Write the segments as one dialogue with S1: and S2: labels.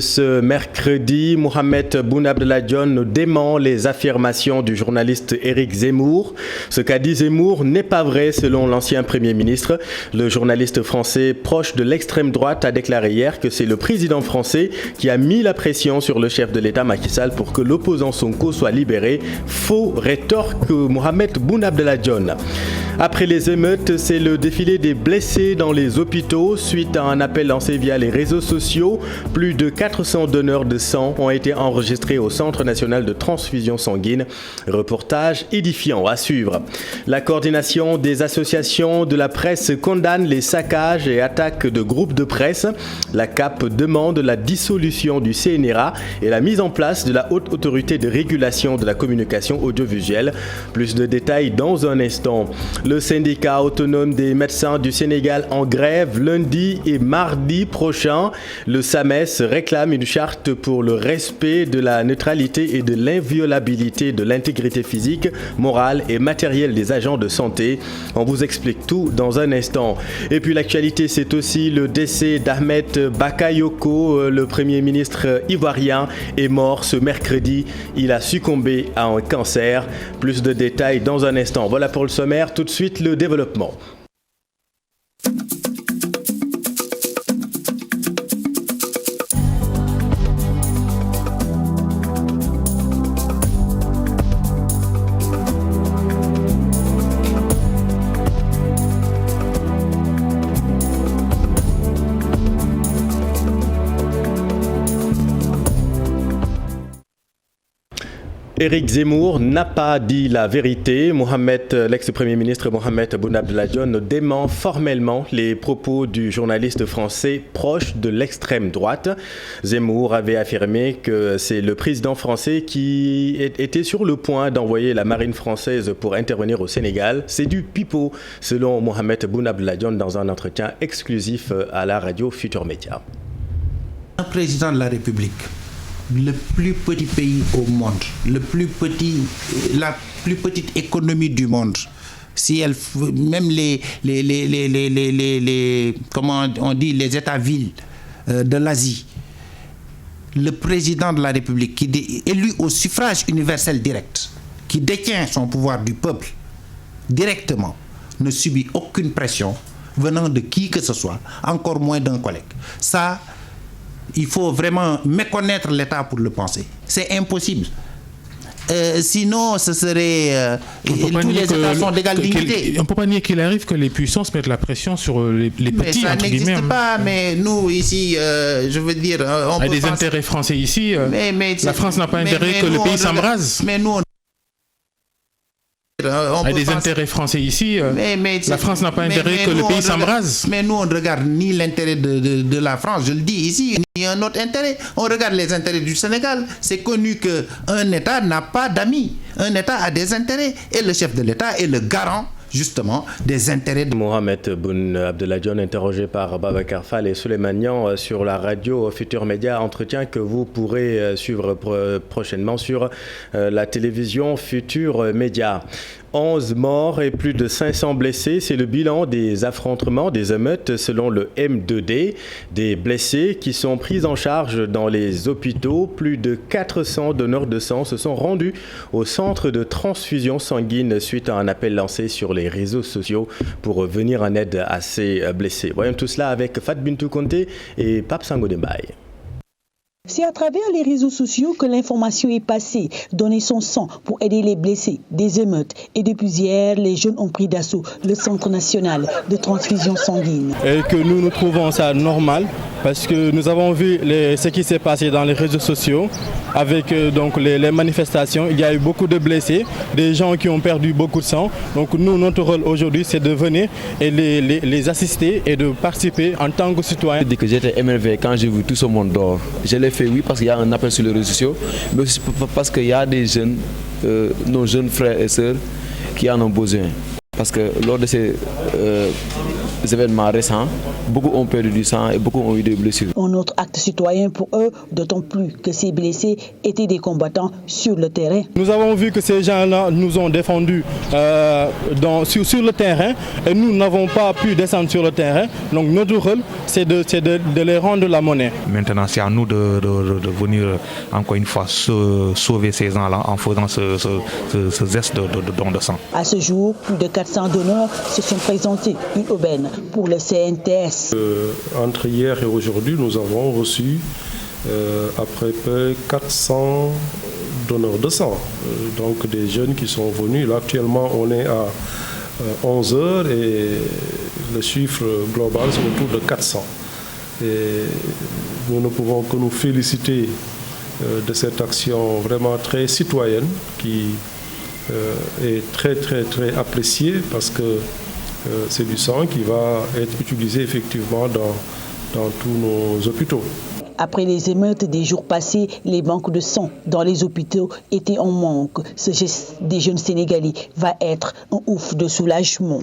S1: Ce mercredi, Mohamed Boun Abdallah Dionne dément les affirmations du journaliste Éric Zemmour. Ce qu'a dit Zemmour n'est pas vrai selon l'ancien Premier ministre. Le journaliste français proche de l'extrême droite a déclaré hier que c'est le président français qui a mis la pression sur le chef de l'État Macky Sall pour que l'opposant Sonko soit libéré. Faux, rétorque Mohamed Boun Abdallah Dionne. Après les émeutes, c'est le défilé des blessés dans les hôpitaux suite à un appel lancé via les réseaux sociaux. Plus de 400 donneurs de sang ont été enregistrés au Centre national de transfusion sanguine. Reportage édifiant à suivre. La coordination des associations de la presse condamne les saccages et attaques de groupes de presse. La CAP demande la dissolution du CNRA et la mise en place de la Haute Autorité de régulation de la communication audiovisuelle. Plus de détails dans un instant. Le syndicat autonome des médecins du Sénégal en grève lundi et mardi prochain. Le SAMES réclame une charte pour le respect de la neutralité et de l'inviolabilité de l'intégrité physique, morale et matérielle des agents de santé. On vous explique tout dans un instant. Et puis l'actualité, c'est aussi le décès d'Ahmed Bakayoko, le Premier ministre ivoirien, est mort ce mercredi. Il a succombé à un cancer. Plus de détails dans un instant. Voilà pour le sommaire. Tout de suite, le développement. Éric Zemmour n'a pas dit la vérité. L'ex-premier ministre Mohamed Boun Abdallah Dionne dément formellement les propos du journaliste français proche de l'extrême droite. Zemmour avait affirmé que c'est le président français qui était sur le point d'envoyer la marine française pour intervenir au Sénégal. C'est du pipeau, selon Mohamed Boun Abdallah Dionne dans un entretien exclusif à la radio Futur Média.
S2: Un président de la République, le plus petit pays au monde, la plus petite économie du monde, si elle, même les comment on dit, les États-villes de l'Asie, le président de la République qui est élu au suffrage universel direct, qui détient son pouvoir du peuple directement, ne subit aucune pression venant de qui que ce soit, encore moins d'un collègue. Ça, il faut vraiment méconnaître l'État pour le penser. C'est impossible. Sinon, ce serait... tous les États sont d'égale dignité.
S3: On ne peut pas nier qu'il arrive que les puissances mettent la pression sur les petits,
S2: ça
S3: entre guillemets.
S2: n'existe pas, mais nous, ici, je veux dire...
S3: on a des intérêts français ici. La France n'a pas intérêt que le pays s'embrase.
S2: Mais nous,
S3: on a des intérêts français ici. La France n'a pas intérêt que le pays s'embrase.
S2: Mais nous, on ne regarde ni l'intérêt de la France, je le dis ici, ni un autre intérêt. On regarde les intérêts du Sénégal. C'est connu qu'un État n'a pas d'amis. Un État a des intérêts. Et le chef de l'État est le garant, justement, des intérêts de...
S1: Mohamed Boun Abdallah Dionne, interrogé par Babacar Fall et Souleymane sur la radio Futur Média, entretien que vous pourrez suivre prochainement sur la télévision Futur Média. 11 morts et plus de 500 blessés, c'est le bilan des affrontements, des émeutes selon le M2D. Des blessés qui sont pris en charge dans les hôpitaux. Plus de 400 donneurs de sang se sont rendus au centre de transfusion sanguine suite à un appel lancé sur les réseaux sociaux pour venir en aide à ces blessés. Voyons tout cela avec Fat Bintou Conté et Pape Sango Dembaye.
S4: C'est à travers les réseaux sociaux que l'information est passée. Donner son sang pour aider les blessés des émeutes. Et depuis hier, les jeunes ont pris d'assaut le Centre national de transfusion sanguine.
S5: Et que nous trouvons ça normal parce que nous avons vu ce qui s'est passé dans les réseaux sociaux avec donc les manifestations. Il y a eu beaucoup de blessés, des gens qui ont perdu beaucoup de sang. Donc nous, notre rôle aujourd'hui, c'est de venir et les assister et de participer en tant que citoyen.
S6: Je dis que j'étais émerveillé quand j'ai vu tout ce monde dehors. Je l'ai fait, oui, parce qu'il y a un appel sur les réseaux sociaux, mais aussi parce qu'il y a des jeunes, nos jeunes frères et sœurs qui en ont besoin. Parce que lors de ces événements récents, beaucoup ont perdu du sang et beaucoup ont eu des blessures.
S4: Un autre acte citoyen pour eux, d'autant plus que ces blessés étaient des combattants sur le terrain.
S5: Nous avons vu que ces gens-là nous ont défendus sur le terrain et nous n'avons pas pu descendre sur le terrain. Donc notre rôle, c'est de les rendre la monnaie.
S7: Maintenant, c'est à nous de venir encore une fois sauver ces gens-là en faisant ce geste de don de sang.
S4: À ce jour, plus de 400 donneurs se sont présentés, une aubaine pour le CNTS.
S8: Entre hier et aujourd'hui, nous avons reçu à peu près 400 donneurs de sang. Donc des jeunes qui sont venus. Là, actuellement, on est à 11 heures et le chiffre global, c'est autour de 400. Et nous ne pouvons que nous féliciter de cette action vraiment très citoyenne qui est très appréciée parce que c'est du sang qui va être utilisé effectivement dans tous nos hôpitaux.
S4: Après les émeutes des jours passés, les banques de sang dans les hôpitaux étaient en manque. Ce geste des jeunes Sénégalais va être un ouf de soulagement.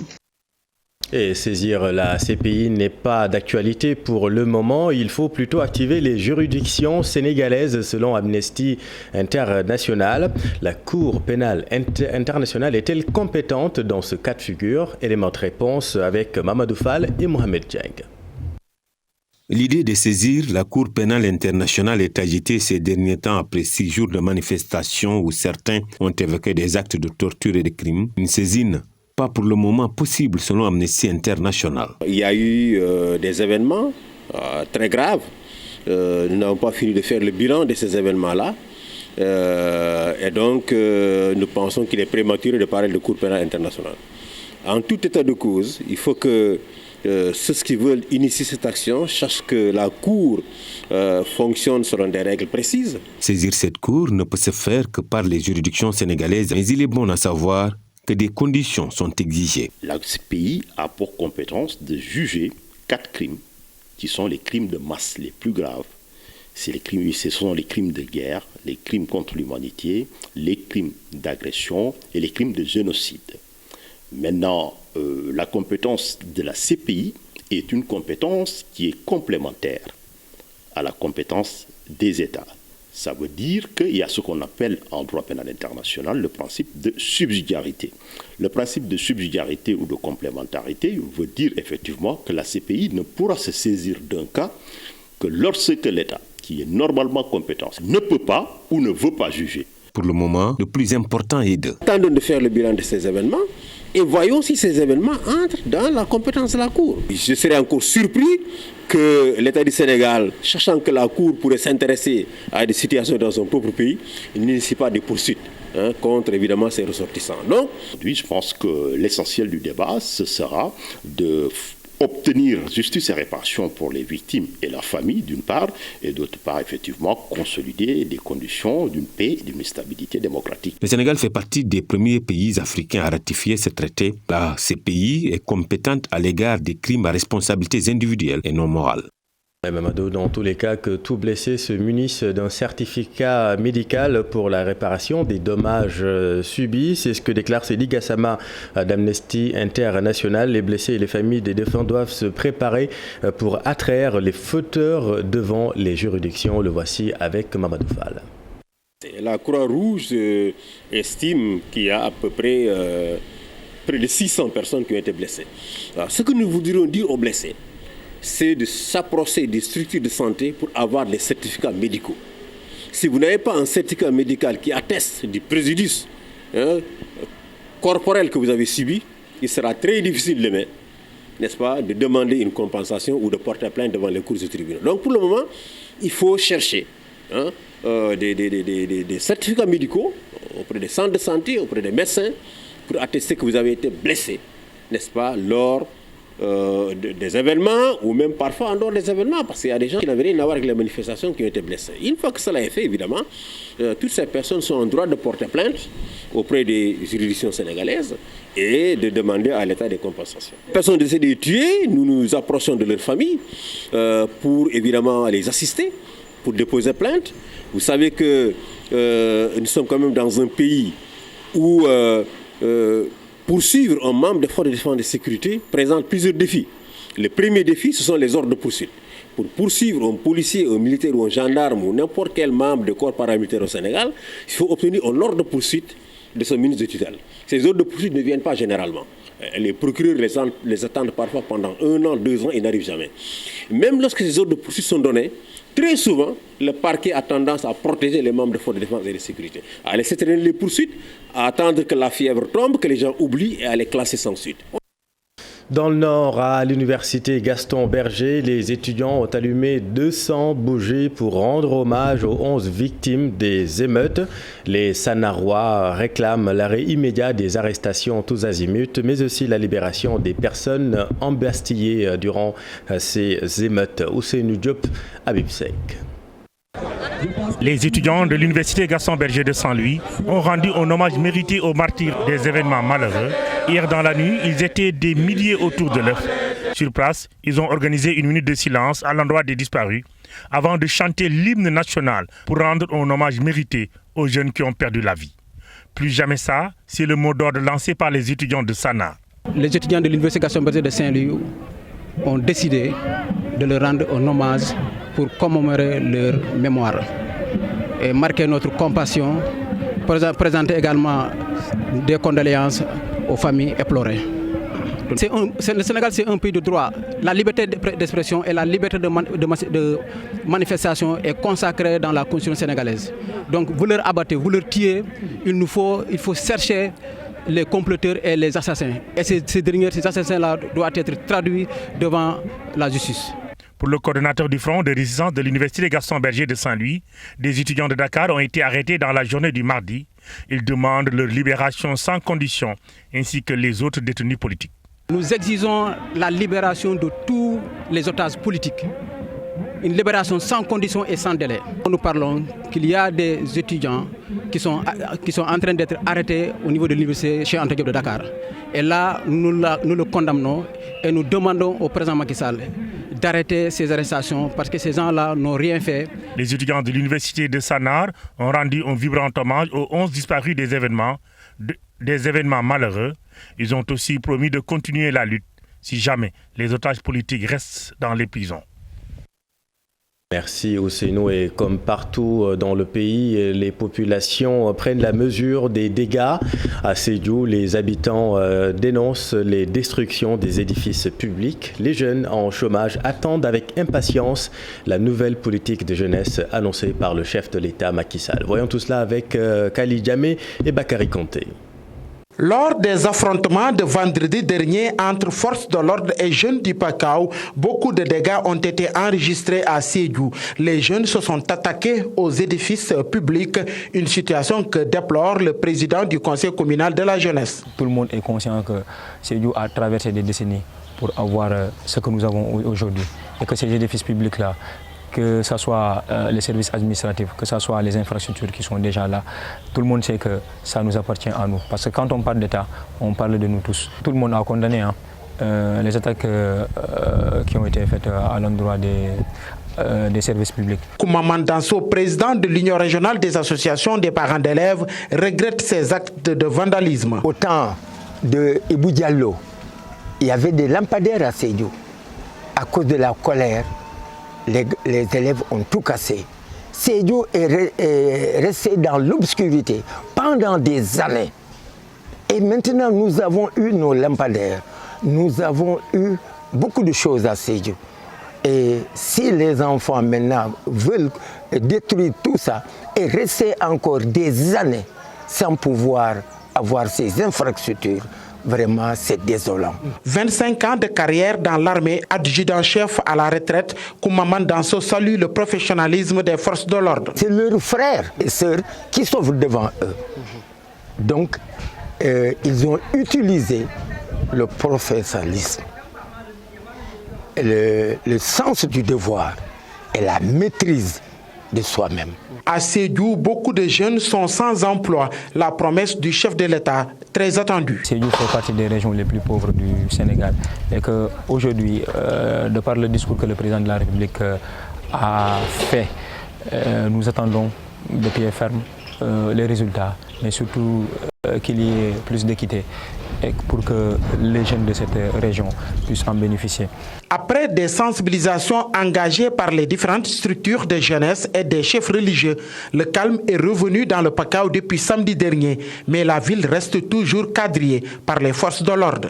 S1: Et saisir la CPI n'est pas d'actualité pour le moment. Il faut plutôt activer les juridictions sénégalaises selon Amnesty International. La Cour pénale internationale est-elle compétente dans ce cas de figure? Élément de réponse avec Mamadou Fall et Mohamed Dieng.
S9: L'idée de saisir la Cour pénale internationale est agitée ces derniers temps après 6 jours de manifestations où certains ont évoqué des actes de torture et de crimes. Une saisine pas pour le moment possible selon Amnesty International.
S10: Il y a eu des événements très graves. Nous n'avons pas fini de faire le bilan de ces événements-là. Et donc, nous pensons qu'il est prématuré de parler de Cour pénale internationale. En tout état de cause, il faut que ceux qui veulent initier cette action sachent que la Cour fonctionne selon des règles précises.
S9: Saisir cette Cour ne peut se faire que par les juridictions sénégalaises, mais il est bon à savoir que des conditions sont exigées.
S11: La CPI a pour compétence de juger 4 crimes, qui sont les crimes de masse les plus graves. Ce sont les crimes de guerre, les crimes contre l'humanité, les crimes d'agression et les crimes de génocide. Maintenant, la compétence de la CPI est une compétence qui est complémentaire à la compétence des États. Ça veut dire qu'il y a ce qu'on appelle en droit pénal international le principe de subsidiarité. Le principe de subsidiarité ou de complémentarité veut dire effectivement que la CPI ne pourra se saisir d'un cas que lorsque l'État, qui est normalement compétent, ne peut pas ou ne veut pas juger.
S9: Pour le moment, le plus important est de...
S10: Attendons de faire le bilan de ces événements et voyons si ces événements entrent dans la compétence de la Cour. Je serais encore surpris que l'État du Sénégal, sachant que la Cour pourrait s'intéresser à des situations dans son propre pays, n'initie pas des poursuites contre évidemment ses ressortissants. Donc,
S11: je pense que l'essentiel du débat, ce sera d'obtenir justice et réparation pour les victimes et leurs familles d'une part, et d'autre part effectivement consolider des conditions d'une paix et d'une stabilité démocratique.
S9: Le Sénégal fait partie des premiers pays africains à ratifier ce traité. La CPI est compétente à l'égard des crimes à responsabilités individuelles et non morales.
S1: Mamadou, dans tous les cas, que tout blessé se munisse d'un certificat médical pour la réparation des dommages subis. C'est ce que déclare Seydi Gassama d'Amnesty International. Les blessés et les familles des défunts doivent se préparer pour attraire les fauteurs devant les juridictions. Le voici avec Mamadou Fall.
S10: La Croix-Rouge estime qu'il y a à peu près de 600 personnes qui ont été blessées. Alors, ce que nous voudrions dire aux blessés, c'est de s'approcher des structures de santé pour avoir des certificats médicaux. Si vous n'avez pas un certificat médical qui atteste du préjudice corporel que vous avez subi, il sera très difficile demain, n'est-ce pas, de demander une compensation ou de porter plainte devant les cours de tribunal. Donc pour le moment, il faut chercher des certificats médicaux auprès des centres de santé, auprès des médecins, pour attester que vous avez été blessé, n'est-ce pas, lors des événements ou même parfois en dehors des événements, parce qu'il y a des gens qui n'avaient rien à voir avec les manifestations qui ont été blessés. Une fois que cela est fait, évidemment, toutes ces personnes sont en droit de porter plainte auprès des juridictions sénégalaises et de demander à l'État des compensations. Les personnes décédées tuées, nous nous approchons de leurs familles pour évidemment les assister, pour déposer plainte. Vous savez que nous sommes quand même dans un pays où poursuivre un membre des forces de défense et de sécurité présente plusieurs défis. Le premier défi, ce sont les ordres de poursuite. Pour poursuivre un policier, un militaire ou un gendarme ou n'importe quel membre de corps paramilitaire au Sénégal, il faut obtenir un ordre de poursuite de son ministre de tutelle. Ces ordres de poursuite ne viennent pas généralement. Les procureurs les attendent parfois pendant 1 an, 2 ans, ils n'arrivent jamais. Même lorsque ces ordres de poursuite sont donnés, très souvent, le parquet a tendance à protéger les membres des forces de défense et de sécurité, à laisser traîner les poursuites, à attendre que la fièvre tombe, que les gens oublient et à les classer sans suite.
S1: Dans le Nord, à l'université Gaston Berger, les étudiants ont allumé 200 bougies pour rendre hommage aux 11 victimes des émeutes. Les Sanarois réclament l'arrêt immédiat des arrestations tous azimuts, mais aussi la libération des personnes embastillées durant ces émeutes. Ousseynou Diop, Habib Seck.
S12: Les étudiants de l'université Gaston Berger de Saint-Louis ont rendu un hommage mérité aux martyrs des événements malheureux. Hier dans la nuit, ils étaient des milliers autour de l'œuf. Sur place, ils ont organisé une minute de silence à l'endroit des disparus avant de chanter l'hymne national pour rendre un hommage mérité aux jeunes qui ont perdu la vie. Plus jamais ça, c'est le mot d'ordre lancé par les étudiants de Sana.
S13: Les étudiants de l'université Gaston Berger de Saint-Louis ont décidé de leur rendre un hommage pour commémorer leur mémoire et marquer notre compassion, présenter également des condoléances aux familles éplorées. Le Sénégal, c'est un pays de droit. La liberté d'expression et la liberté de manifestation est consacrée dans la Constitution sénégalaise. Donc vous leur abattez, vous leur tuez, il faut chercher les comploteurs et les assassins. Et ces assassins-là doivent être traduits devant la justice.
S12: Pour le coordonnateur du Front de résistance de l'université Gaston Berger de Saint-Louis, des étudiants de Dakar ont été arrêtés dans la journée du mardi. Ils demandent leur libération sans condition, ainsi que les autres détenus politiques.
S13: Nous exigeons la libération de tous les otages politiques. Une libération sans condition et sans délai. Nous parlons qu'il y a des étudiants qui sont en train d'être arrêtés au niveau de l'université Cheikh Anta Diop de Dakar. Et là, nous le condamnons et nous demandons au président Macky Sall d'arrêter ces arrestations parce que ces gens-là n'ont rien fait.
S12: Les étudiants de l'université de Sanar ont rendu un vibrant hommage aux 11 disparus des événements malheureux. Ils ont aussi promis de continuer la lutte si jamais les otages politiques restent dans les prisons.
S1: Merci Ousseynou. Et comme partout dans le pays, les populations prennent la mesure des dégâts. À Sédhiou, les habitants dénoncent les destructions des édifices publics. Les jeunes en chômage attendent avec impatience la nouvelle politique de jeunesse annoncée par le chef de l'État Macky Sall. Voyons tout cela avec Kali Djamé et Bakary Konté.
S14: Lors des affrontements de vendredi dernier entre forces de l'ordre et jeunes du Pakao, beaucoup de dégâts ont été enregistrés à Sédhiou. Les jeunes se sont attaqués aux édifices publics, une situation que déplore le président du conseil communal de la jeunesse.
S15: Tout le monde est conscient que Sédhiou a traversé des décennies pour avoir ce que nous avons aujourd'hui. Et que ces édifices publics-là, que ce soit les services administratifs, que ce soit les infrastructures qui sont déjà là, tout le monde sait que ça nous appartient à nous. Parce que quand on parle d'État, on parle de nous tous. Tout le monde a condamné les attaques qui ont été faites à l'endroit des services publics.
S14: Koumaman Danso, président de l'Union régionale des associations des parents d'élèves, regrette ces actes de vandalisme.
S16: Au temps de Ibou Diallo, il y avait des lampadaires à Sédhiou. À cause de la colère, les élèves ont tout cassé. Sédhiou est resté dans l'obscurité pendant des années. Et maintenant, nous avons eu nos lampadaires. Nous avons eu beaucoup de choses à Sédhiou. Et si les enfants maintenant veulent détruire tout ça et rester encore des années sans pouvoir avoir ces infrastructures, vraiment, c'est désolant.
S14: 25 ans de carrière dans l'armée, adjudant-chef à la retraite, Koumaman Danso salue le professionnalisme des forces de l'ordre.
S16: C'est leurs frères et sœurs qui sauvent devant eux. Donc, ils ont utilisé le professionnalisme, le sens du devoir et la maîtrise de soi-même.
S14: À Sédhiou, beaucoup de jeunes sont sans emploi. La promesse du chef de l'État, très attendue.
S15: Sédhiou fait partie des régions les plus pauvres du Sénégal. Et qu'aujourd'hui, de par le discours que le président de la République a fait, nous attendons de pied ferme les résultats, mais surtout qu'il y ait plus d'équité et pour que les jeunes de cette région puissent en bénéficier.
S14: Après des sensibilisations engagées par les différentes structures de jeunesse et des chefs religieux, le calme est revenu dans le Pakao depuis samedi dernier, mais la ville reste toujours quadrillée par les forces de l'ordre.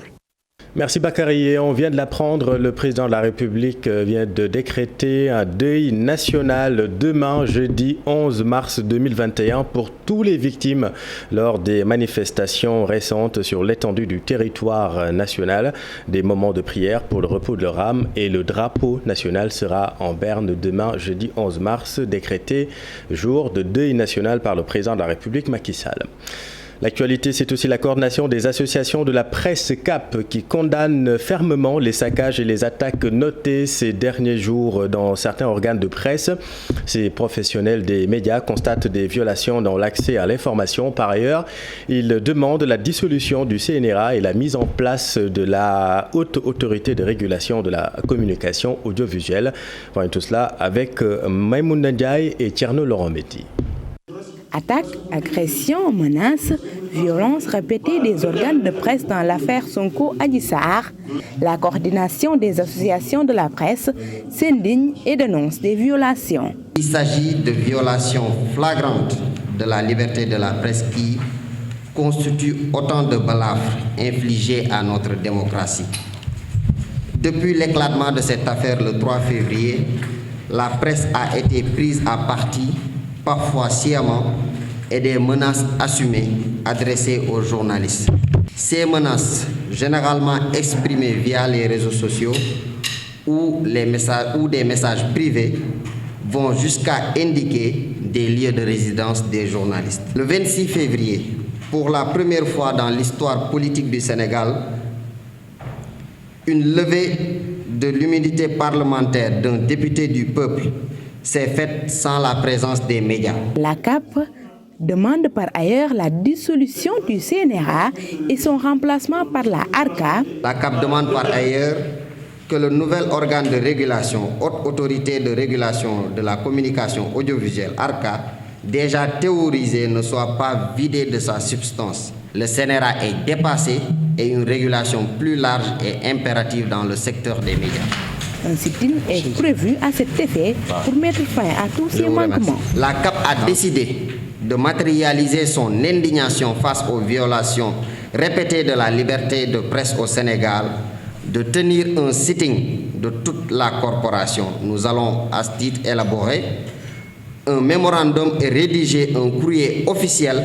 S1: Merci Bakary. Et on vient de l'apprendre, le président de la République vient de décréter un deuil national demain, jeudi 11 mars 2021, pour tous les victimes lors des manifestations récentes sur l'étendue du territoire national. Des moments de prière pour le repos de leur âme et le drapeau national sera en berne demain, jeudi 11 mars, décrété jour de deuil national par le président de la République, Macky Sall. L'actualité, c'est aussi la coordination des associations de la presse CAP qui condamne fermement les saccages et les attaques notées ces derniers jours dans certains organes de presse. Ces professionnels des médias constatent des violations dans l'accès à l'information. Par ailleurs, ils demandent la dissolution du CNRA et la mise en place de la haute autorité de régulation de la communication audiovisuelle. Voyons tout cela avec Maïmouna Ndiaye et Tierno Laurent Métis.
S17: Attaques, agressions, menaces, violences répétées des organes de presse dans l'affaire Sonko Adji Sarr, la coordination des associations de la presse s'indigne et dénonce des violations.
S18: Il s'agit de violations flagrantes de la liberté de la presse qui constituent autant de balafres infligés à notre démocratie. Depuis l'éclatement de cette affaire le 3 février, la presse a été prise à partie, parfois sciemment, et des menaces assumées adressées aux journalistes. Ces menaces, généralement exprimées via les réseaux sociaux ou des messages privés, vont jusqu'à indiquer des lieux de résidence des journalistes. Le 26 février, pour la première fois dans l'histoire politique du Sénégal, une levée de l'immunité parlementaire d'un député du peuple s'est faite sans la présence des médias.
S17: La CAP demande par ailleurs la dissolution du CNRA et son remplacement par la ARCA.
S18: La CAP demande par ailleurs que le nouvel organe de régulation, haute autorité de régulation de la communication audiovisuelle, ARCA, déjà théorisé, ne soit pas vidé de sa substance. Le CNRA est dépassé et une régulation plus large est impérative dans le secteur des médias.
S17: Un sit-in est prévu à cet effet pour mettre fin à tous ces manquements.
S18: La CAP a décidé de matérialiser son indignation face aux violations répétées de la liberté de presse au Sénégal, de tenir un sitting de toute la corporation. Nous allons à ce titre élaborer un mémorandum et rédiger un courrier officiel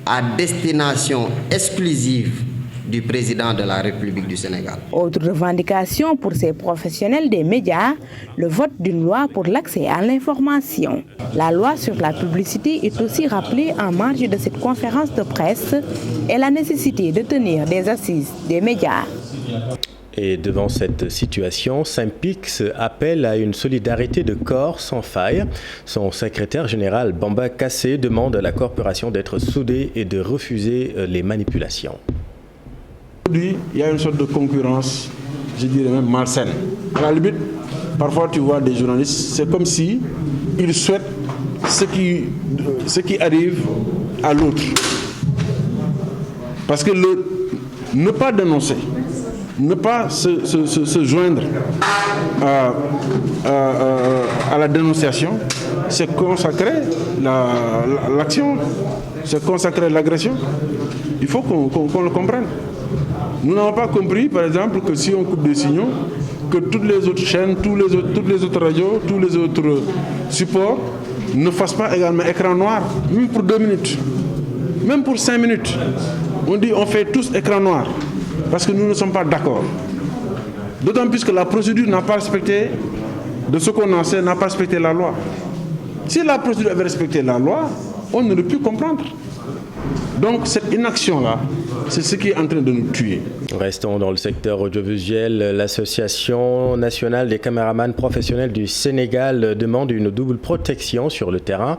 S18: à destination exclusive du président de la République du Sénégal.
S17: Autre revendication pour ces professionnels des médias, le vote d'une loi pour l'accès à l'information. La loi sur la publicité est aussi rappelée en marge de cette conférence de presse et la nécessité de tenir des assises des médias.
S1: Et devant cette situation, Saint-Pix appelle à une solidarité de corps sans faille. Son secrétaire général Bamba Kassé demande à la corporation d'être soudée et de refuser les manipulations.
S19: Aujourd'hui, il y a une sorte de concurrence, je dirais même malsaine. À la limite, parfois tu vois des journalistes, c'est comme si ils souhaitent ce qui arrive à l'autre. Parce que ne pas dénoncer, ne pas se joindre à la dénonciation, c'est consacrer l'action, c'est consacrer l'agression. Il faut qu'on le comprenne. Nous n'avons pas compris, par exemple, que si on coupe des signaux, que toutes les autres chaînes, toutes les autres radios, tous les autres supports ne fassent pas également écran noir, même pour 2 minutes, même pour 5 minutes. On dit on fait tous écran noir, parce que nous ne sommes pas d'accord. D'autant plus que la procédure n'a pas respecté, de ce qu'on en sait, n'a pas respecté la loi. Si la procédure avait respecté la loi, on aurait pu comprendre. Donc cette inaction-là, c'est ce qui est en train de nous tuer.
S1: Restons dans le secteur audiovisuel. L'Association nationale des caméramans professionnels du Sénégal demande une double protection sur le terrain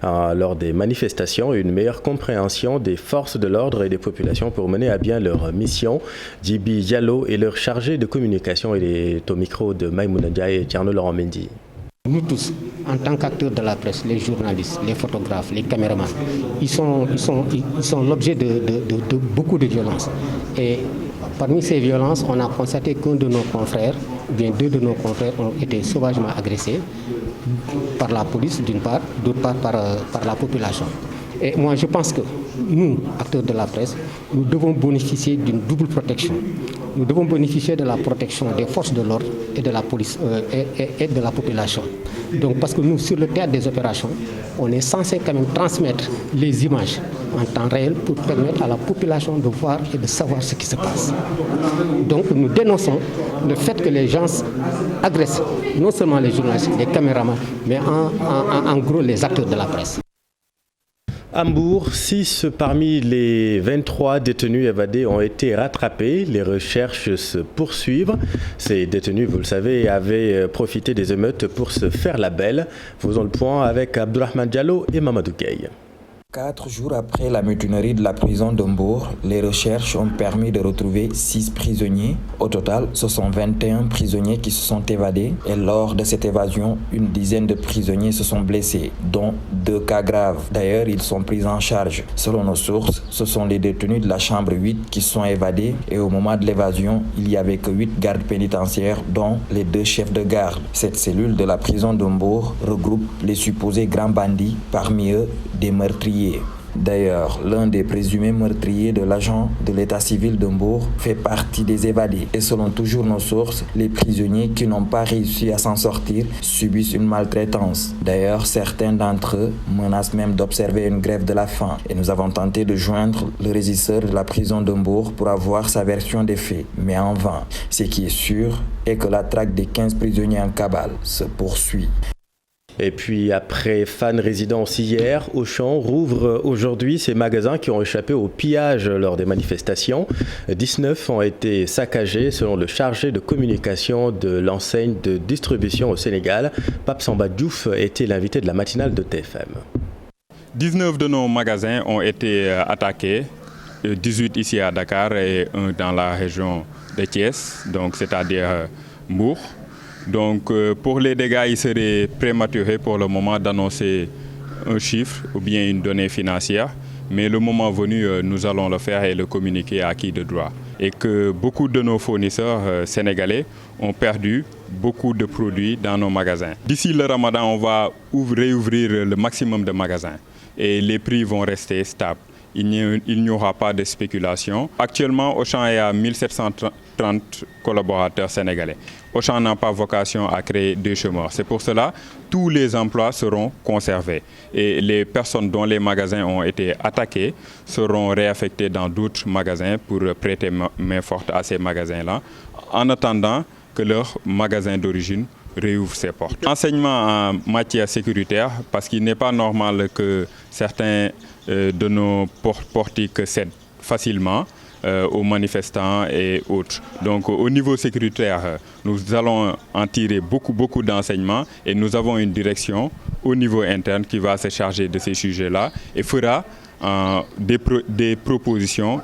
S1: lors des manifestations et une meilleure compréhension des forces de l'ordre et des populations pour mener à bien leur mission. Djibi Diallo est leur chargé de communication et est au micro de Maïmouna Ndiaye et Tierno Laurent Mendy.
S20: Nous tous, en tant qu'acteurs de la presse, les journalistes, les photographes, les caméramans, ils sont l'objet de beaucoup de violences. Et parmi ces violences, on a constaté qu'un de nos confrères, ou bien deux de nos confrères ont été sauvagement agressés par la police d'une part, d'autre part par la population. Et moi je pense que nous, acteurs de la presse, nous devons bénéficier d'une double protection. Nous devons bénéficier de la protection des forces de l'ordre et de la police et de la population. Donc parce que nous, sur le théâtre des opérations, on est censé quand même transmettre les images en temps réel pour permettre à la population de voir et de savoir ce qui se passe. Donc nous dénonçons le fait que les gens agressent non seulement les journalistes, les caméramans, mais en gros les acteurs de la presse.
S1: À Mbour, 6 parmi les 23 détenus évadés ont été rattrapés. Les recherches se poursuivent. Ces détenus, vous le savez, avaient profité des émeutes pour se faire la belle. Faisons le point avec Abdourahmane Diallo et Mamadou Gueye.
S21: 4 jours après la mutinerie de la prison de Mbour, les recherches ont permis de retrouver 6 prisonniers. Au total, ce sont 21 prisonniers qui se sont évadés et lors de cette évasion, une dizaine de prisonniers se sont blessés, dont 2 cas graves. D'ailleurs, ils sont pris en charge. Selon nos sources, ce sont les détenus de la chambre 8 qui se sont évadés et au moment de l'évasion, il n'y avait que 8 gardes pénitentiaires, dont les 2 chefs de garde. Cette cellule de la prison de Mbour regroupe les supposés grands bandits, parmi eux des meurtriers. D'ailleurs, l'un des présumés meurtriers de l'agent de l'état civil de Mbour fait partie des évadés. Et selon toujours nos sources, les prisonniers qui n'ont pas réussi à s'en sortir subissent une maltraitance. D'ailleurs, certains d'entre eux menacent même d'observer une grève de la faim. Et nous avons tenté de joindre le régisseur de la prison de Mbour pour avoir sa version des faits, mais en vain. Ce qui est sûr est que la traque des 15 prisonniers en cabale se poursuit.
S1: Et puis après Fan Résidence hier, Auchan rouvre aujourd'hui ses magasins qui ont échappé au pillage lors des manifestations. 19 ont été saccagés selon le chargé de communication de l'enseigne de distribution au Sénégal. Pape Samba Diouf était l'invité de la matinale de TFM.
S22: 19 de nos magasins ont été attaqués, 18 ici à Dakar et un dans la région de Thiès, donc c'est-à-dire Mbour. Donc pour les dégâts, il serait prématuré pour le moment d'annoncer un chiffre ou bien une donnée financière. Mais le moment venu, nous allons le faire et le communiquer à qui de droit. Et que beaucoup de nos fournisseurs sénégalais ont perdu beaucoup de produits dans nos magasins. D'ici le Ramadan, on va réouvrir le maximum de magasins et les prix vont rester stables. Il n'y aura pas de spéculation. Actuellement, Auchan est à 1730 collaborateurs sénégalais. Auchan n'a pas vocation à créer des chômeurs. C'est pour cela que tous les emplois seront conservés. Et les personnes dont les magasins ont été attaqués seront réaffectées dans d'autres magasins pour prêter main forte à ces magasins-là, en attendant que leur magasin d'origine réouvre ses portes. Enseignement en matière sécuritaire, parce qu'il n'est pas normal que certains de nos portiques cèdent facilement aux manifestants et autres. Donc au niveau sécuritaire, nous allons en tirer beaucoup d'enseignements et nous avons une direction au niveau interne qui va se charger de ces sujets-là et fera des propositions.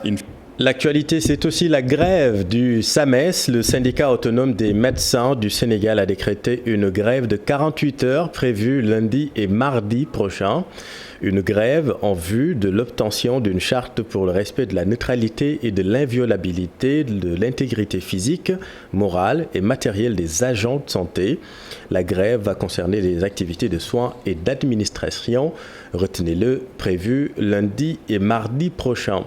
S1: L'actualité, c'est aussi la grève du SAMES. Le syndicat autonome des médecins du Sénégal a décrété une grève de 48 heures prévue lundi et mardi prochain. Une grève en vue de l'obtention d'une charte pour le respect de la neutralité et de l'inviolabilité de l'intégrité physique, morale et matérielle des agents de santé. La grève va concerner les activités de soins et d'administration. Retenez-le, prévu lundi et mardi prochain.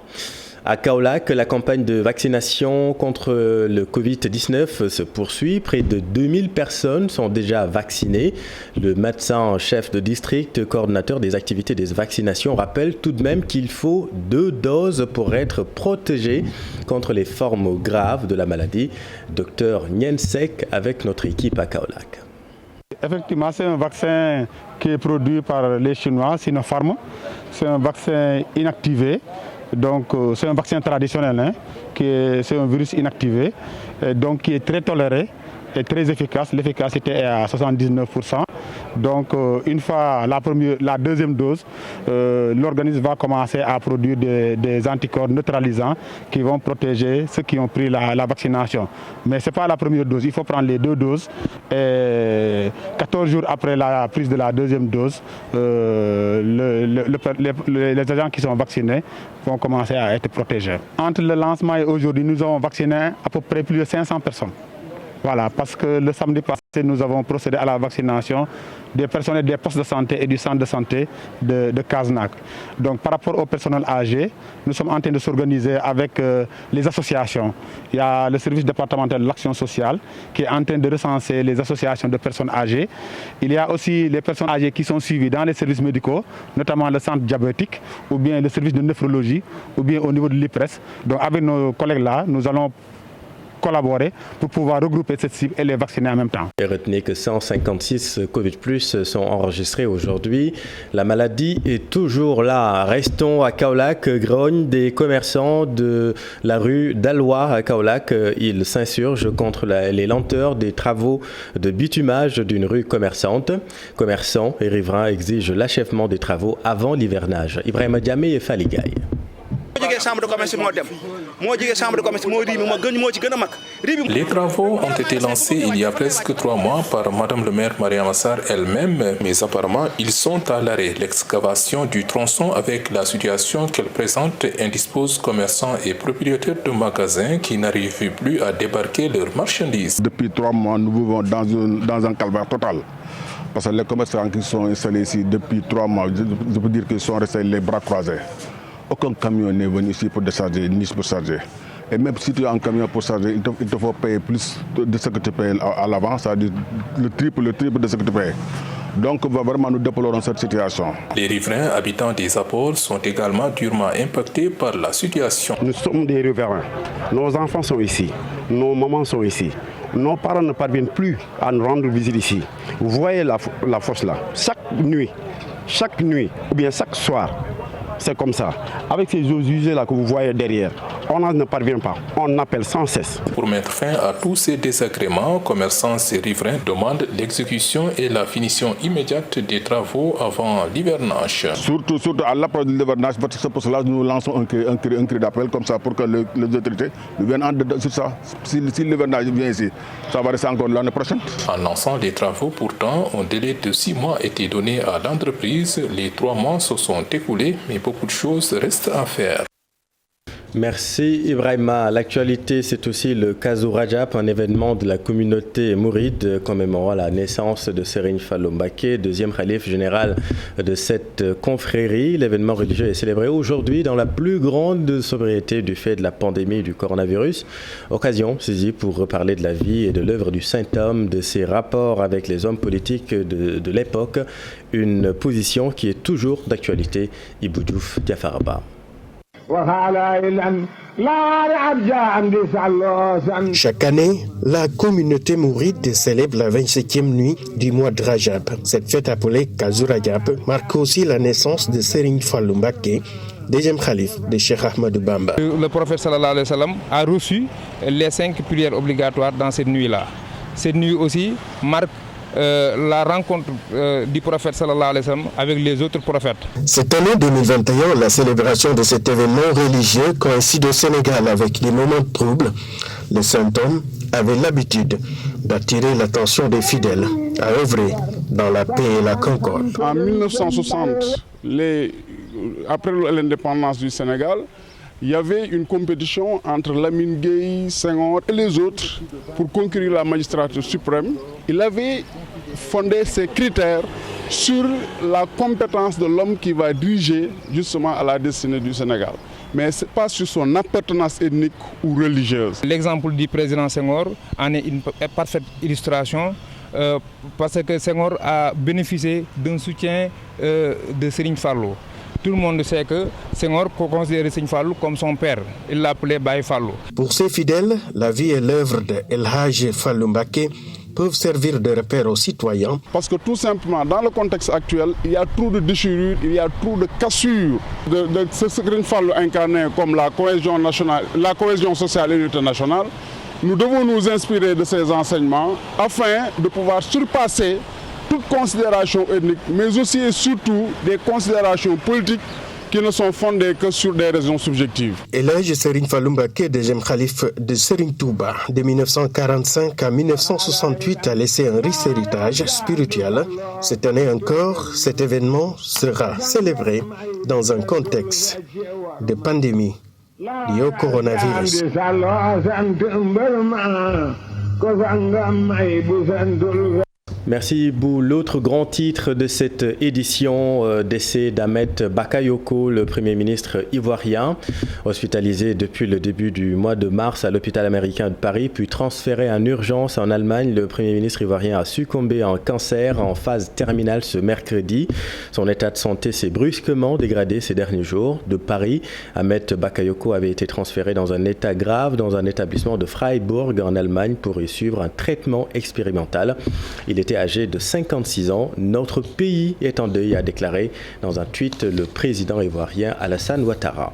S1: À Kaolack, la campagne de vaccination contre le Covid-19 se poursuit. Près de 2000 personnes sont déjà vaccinées. Le médecin chef de district, coordinateur des activités des vaccinations, rappelle tout de même qu'il faut 2 doses pour être protégé contre les formes graves de la maladie. Docteur Niensek avec notre équipe à Kaolack.
S23: Effectivement, c'est un vaccin qui est produit par les Chinois, Sinopharm. C'est un vaccin inactivé. Donc c'est un vaccin traditionnel, c'est un virus inactivé, donc qui est très toléré et très efficace. L'efficacité est à 79%. Donc une fois la deuxième dose, l'organisme va commencer à produire des anticorps neutralisants qui vont protéger ceux qui ont pris la vaccination. Mais ce n'est pas la première dose, il faut prendre les 2 doses. Et 14 jours après la prise de la deuxième dose, les agents qui sont vaccinés vont commencer à être protégés. Entre le lancement et aujourd'hui, nous avons vacciné à peu près plus de 500 personnes. Voilà, parce que le samedi passé, nous avons procédé à la vaccination des personnels des postes de santé et du centre de santé de Caznac. Donc par rapport au personnel âgé, nous sommes en train de s'organiser avec les associations. Il y a le service départemental de l'action sociale qui est en train de recenser les associations de personnes âgées. Il y a aussi les personnes âgées qui sont suivies dans les services médicaux, notamment le centre diabétique, ou bien le service de néphrologie, ou bien au niveau de l'IPRES. Donc avec nos collègues là, nous allons collaborer pour pouvoir regrouper cette cible et les vacciner en même temps.
S1: Et retenez que 156 Covid+ sont enregistrés aujourd'hui. La maladie est toujours là. Restons à Kaolack, grogne des commerçants de la rue d'Alois à Kaolack. Ils s'insurgent contre les lenteurs des travaux de bitumage d'une rue commerçante. Commerçants et riverains exigent l'achèvement des travaux avant l'hivernage. Ibrahima Diamé et Faligay.
S2: Les travaux ont été lancés il y a presque 3 mois par Madame le maire Mariama Sarr elle-même, mais apparemment ils sont à l'arrêt. L'excavation du tronçon avec la situation qu'elle présente indispose commerçants et propriétaires de magasins qui n'arrivent plus à débarquer leurs marchandises.
S23: Depuis 3 mois, nous vivons dans un calvaire total. Parce que les commerçants qui sont installés ici depuis 3 mois, je peux dire qu'ils sont restés les bras croisés. Aucun camion n'est venu ici pour décharger, ni pour charger. Et même si tu as un camion pour charger, il te faut payer plus de ce que tu payes à l'avance, c'est-à-dire le triple de ce que tu payes. Donc vraiment nous déplorons cette situation.
S2: Les riverains habitants des apports sont également durement impactés par la situation.
S23: Nous sommes des riverains. Nos enfants sont ici, nos mamans sont ici. Nos parents ne parviennent plus à nous rendre visite ici. Vous voyez la fosse là. Chaque nuit, ou bien chaque soir, c'est comme ça. Avec ces eaux usées là que vous voyez derrière, on ne parvient pas. On appelle sans cesse.
S2: Pour mettre fin à tous ces désagréments, commerçants et riverains demandent l'exécution et la finition immédiate des travaux avant l'hivernage.
S23: Surtout à l'approche de l'hivernage, c'est pour cela que nous lançons un cri d'appel comme ça pour que les autorités viennent en dedans sur ça. Si l'hivernage vient ici, ça va rester encore l'année prochaine.
S2: En lançant les travaux, pourtant, un délai de 6 mois a été donné à l'entreprise. Les 3 mois se sont écoulés, mais beaucoup de choses restent à faire.
S1: Merci Ibrahima. L'actualité, c'est aussi le Kazou Rajab, un événement de la communauté mouride commémorant la naissance de Serigne Fallou Mbacké, deuxième khalife général de cette confrérie. L'événement religieux est célébré aujourd'hui dans la plus grande sobriété du fait de la pandémie du coronavirus. Occasion saisie pour reparler de la vie et de l'œuvre du saint homme, de ses rapports avec les hommes politiques de l'époque. Une position qui est toujours d'actualité. Ibou Diouf, Diafaraba.
S3: Chaque année, la communauté mouride célèbre la 27e nuit du mois de Rajab. Cette fête appelée Kazou Rajab marque aussi la naissance de Serigne Fallou Mbacké, deuxième khalife de Cheikh Ahmadou Bamba.
S6: Le prophète sallallahu alayhi wa sallam a reçu les 5 prières obligatoires dans cette nuit-là. Cette nuit aussi marque la rencontre du prophète sallallahu alayhi wa sallam avec les autres prophètes.
S3: Cette année 2021, la célébration de cet événement religieux coïncide au Sénégal avec les moments de trouble. Le saint homme avait l'habitude d'attirer l'attention des fidèles à œuvrer dans la paix et la concorde.
S23: En 1960, après l'indépendance du Sénégal, il y avait une compétition entre Lamine Gueye, Senghor et les autres pour conquérir la magistrature suprême. Il avait fondé ses critères sur la compétence de l'homme qui va diriger justement à la destinée du Sénégal. Mais ce n'est pas sur son appartenance ethnique ou religieuse.
S6: L'exemple du président Senghor en est une parfaite illustration parce que Senghor a bénéficié d'un soutien de Serigne Fallou. Tout le monde sait que Senghor considérait Serigne Fallou comme son père. Il l'appelait Baye Fallou.
S3: Pour ses fidèles, la vie et l'œuvre de El Hadj Fallou Mbacké peuvent servir de repère aux citoyens.
S23: Parce que tout simplement, dans le contexte actuel, il y a trop de déchirures, il y a trop de cassures de ce Serigne Fallou incarné comme la cohésion nationale, la cohésion sociale et l'unité nationale. Nous devons nous inspirer de ces enseignements afin de pouvoir surpasser
S19: toute considération ethnique, mais aussi et surtout des considérations politiques qui ne sont fondées que sur des raisons subjectives.
S3: Et là, Serigne Fallou Mbacké, deuxième khalife de Serigne Touba, de 1945 à 1968, a laissé un riche héritage spirituel. Cette année encore, cet événement sera célébré dans un contexte de pandémie liée au coronavirus.
S1: Merci Bou. L'autre grand titre de cette édition, décès d'Ahmed Bakayoko, le Premier ministre ivoirien, hospitalisé depuis le début du mois de mars à l'hôpital américain de Paris, puis transféré en urgence en Allemagne. Le Premier ministre ivoirien a succombé à un cancer en phase terminale ce mercredi. Son état de santé s'est brusquement dégradé ces derniers jours. De Paris, Ahmed Bakayoko avait été transféré dans un état grave dans un établissement de Freiburg en Allemagne pour y suivre un traitement expérimental. Il était âgé de 56 ans. Notre pays est en deuil, a déclaré dans un tweet le président ivoirien Alassane Ouattara.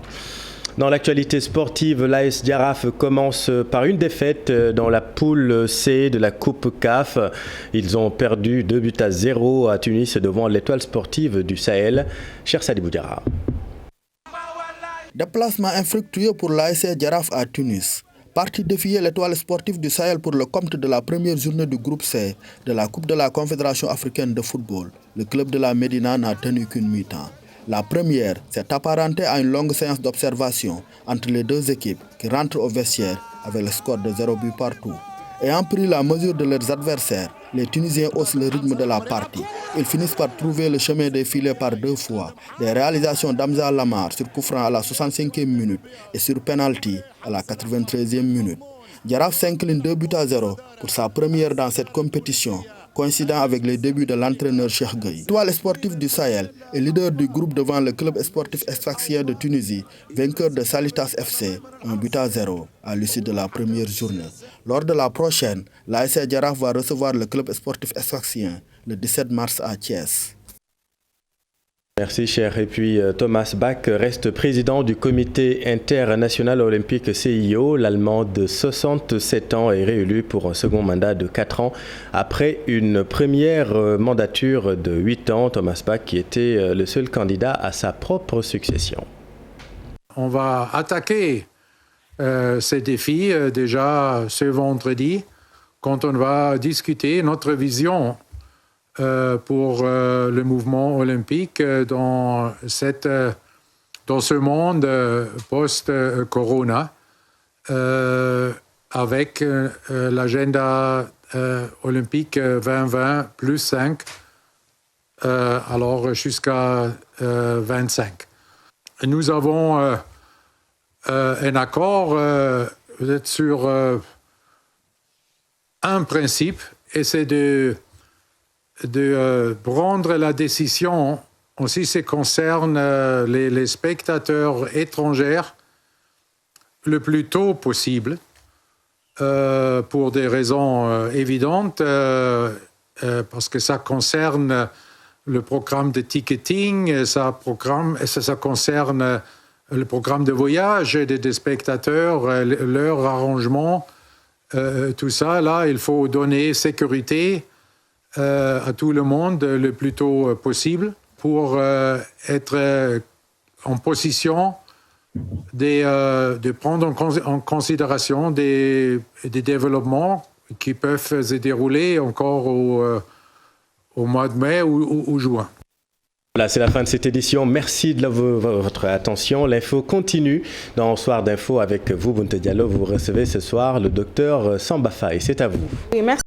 S1: Dans l'actualité sportive, l'AS Jaraaf commence par une défaite dans la poule C de la Coupe CAF. Ils ont perdu 2-0 à Tunis devant l'Étoile sportive du Sahel. Cher Sadibou Diarra.
S5: Déplacement infructueux pour l'AS Jaraaf à Tunis. Parti défier l'Étoile sportive du Sahel pour le compte de la première journée du groupe C de la Coupe de la Confédération africaine de football. Le club de la Médina n'a tenu qu'une mi-temps. La première s'est apparentée à une longue séance d'observation entre les deux équipes qui rentrent au vestiaire avec le score de 0 but partout. Ayant pris la mesure de leurs adversaires, les Tunisiens haussent le rythme de la partie. Ils finissent par trouver le chemin des filets par deux fois. Des réalisations d'Hamza Lamar sur coup franc à la 65e minute et sur penalty à la 93e minute. Jaraaf s'incline 2-0 pour sa première dans cette compétition, coïncidant avec les débuts de l'entraîneur Cheikh Gueye. L'Étoile sportive du Sahel est leader du groupe devant le club sportif sfaxien de Tunisie, vainqueur de Salitas FC, 1-0 à l'issue de la première journée. Lors de la prochaine, l'AS Jaraaf va recevoir le club sportif sfaxien le 17 mars à Thiès.
S1: Merci cher. Et puis Thomas Bach reste président du comité international olympique CIO. L'Allemand de 67 ans est réélu pour un second mandat de 4 ans après une première mandature de 8 ans. Thomas Bach qui était le seul candidat à sa propre succession.
S7: On va attaquer ces défis déjà ce vendredi quand on va discuter notre vision pour le mouvement olympique dans ce monde post-corona avec l'agenda olympique 2020 plus 5 alors jusqu'à 25. Nous avons un accord sur un principe et c'est de prendre la décision en ce qui concerne les spectateurs étrangers le plus tôt possible pour des raisons évidentes parce que ça concerne le programme de ticketing, ça concerne le programme de voyage des spectateurs, leur arrangement, tout ça. Là, il faut donner sécurité à tout le monde le plus tôt possible pour être en position de prendre en considération des développements qui peuvent se dérouler encore au mois de mai ou juin.
S1: Voilà, c'est la fin de cette édition. Merci de votre attention. L'info continue dans Soir d'info avec vous, Bunte Diallo. Vous recevez ce soir le docteur Samba Faye. C'est à vous.
S8: Oui, merci.